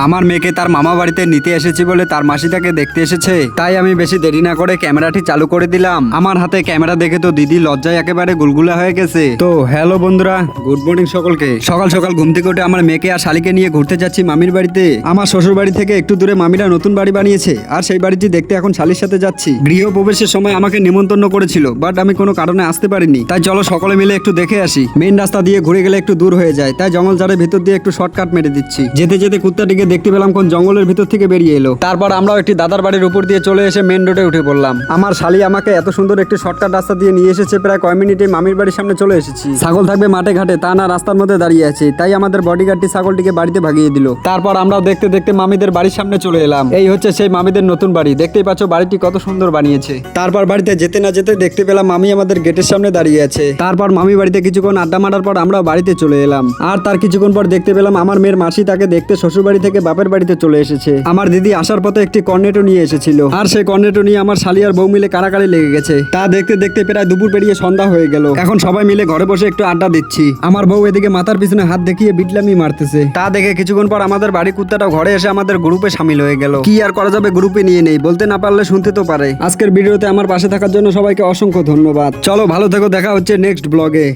আমার মেয়েকে তার মামা বাড়িতে নিতে এসেছি বলে তার মাসি তাকে দেখতে এসেছে, তাই আমি বেশি দেরি না করে ক্যামেরাটি চালু করে দিলাম। আমার হাতে ক্যামেরা দেখে তো দিদি লজ্জায় একেবারে গুলগুলা হয়ে গেছে। তো হ্যালো বন্ধুরা, গুড মর্নিং সকলকে। সকাল সকাল ঘুম থেকে উঠে আমার মেয়েকে আর শালিকে নিয়ে ঘুরতে যাচ্ছি মামির বাড়িতে। আমার শ্বশুর বাড়ি থেকে একটু দূরে মামিরা নতুন বাড়ি বানিয়েছে, আর সেই বাড়িটি দেখতে এখন শালির সাথে যাচ্ছি। গৃহ প্রবেশের সময় আমাকে নিমন্ত্রণ করেছিল, বাট আমি কোনো কারণে আসতে পারিনি, তাই চলো সকলে মিলে একটু দেখে আসি। মেইন রাস্তা দিয়ে ঘুরে গেলে একটু দূর হয়ে যায়, তাই জঙ্গল ঝাড়ের ভিতর দিয়ে একটু শর্টকাট মেরে দিচ্ছি। যেতে যেতে কুত্তাটিকে দেখতে পেলাম কোন জঙ্গলের ভিতর থেকে বেরিয়ে এলো। তারপর আমরাও একটি দাদার বাড়ির উপর দিয়ে চলে এসে মেন রোডে উঠে পড়লাম। আমার শালি আমাকে এত সুন্দর একটি শর্টকাট রাস্তা দিয়ে নিয়ে এসেছে, প্রায় কয় মিনিটে মামির বাড়ির সামনে চলে এসেছি। ছাগল থাকবে মাঠে ঘাটে, তা না রাস্তার মধ্যে দাঁড়িয়ে আছে, তাই আমাদের বডিগার্ডটি ছাগলটিকে বাড়িতে ভাগিয়ে দিল। তারপর আমরাও দেখতে দেখতে মামিদের বাড়ির সামনে চলে এলাম। এই হচ্ছে সেই মামিদের নতুন বাড়ি, দেখতেই পাচ্ছ বাড়িটি কত সুন্দর বানিয়েছে। তারপর বাড়িতে যেতে না যেতে দেখতে পেলাম মামি আমাদের গেটের সামনে দাঁড়িয়ে আছে। তারপর মামি বাড়িতে কিছুক্ষণ আড্ডা মারার পর আমরা বাড়িতে চলে এলাম। আর তার কিছুক্ষণ পর দেখতে পেলাম আমার মেয়ের মাসি তাকে দেখতে শ্বশুর বাড়ি থেকে বাপের বাড়িতে চলে এসেছে। আমার দিদি আসার পথে একটি কর্নেটো নিয়ে এসেছিল, আর সেই কর্নেটো নিয়ে আমার শালি আর বউ মিলে কাড়াকাড়ি লেগে গেছে। তা দেখতে দেখতে প্রায় দুপুর পেরিয়ে সন্ধ্যা হয়ে গেল। এখন সবাই মিলে ঘরে বসে একটু আড্ডা দিচ্ছি। আমার বউ এদিকে মাথার পিছনে হাত দেখিয়ে বিটলামি মারতেছে। তা দেখে কিছুক্ষণ পর আমাদের বাড়ি কুত্তাটাও ঘরে এসে আমাদের গ্রুপে শামিল হয়ে গেল। কি আর করা যাবে, গ্রুপে নিয়ে নেই, বলতে না পারলে শুনতে তো পারে। আজকের ভিডিওতে আমার পাশে থাকার জন্য সবাইকে অসংখ্য ধন্যবাদ। চলো ভালো থেকো, দেখা হচ্ছে নেক্সট ব্লগে।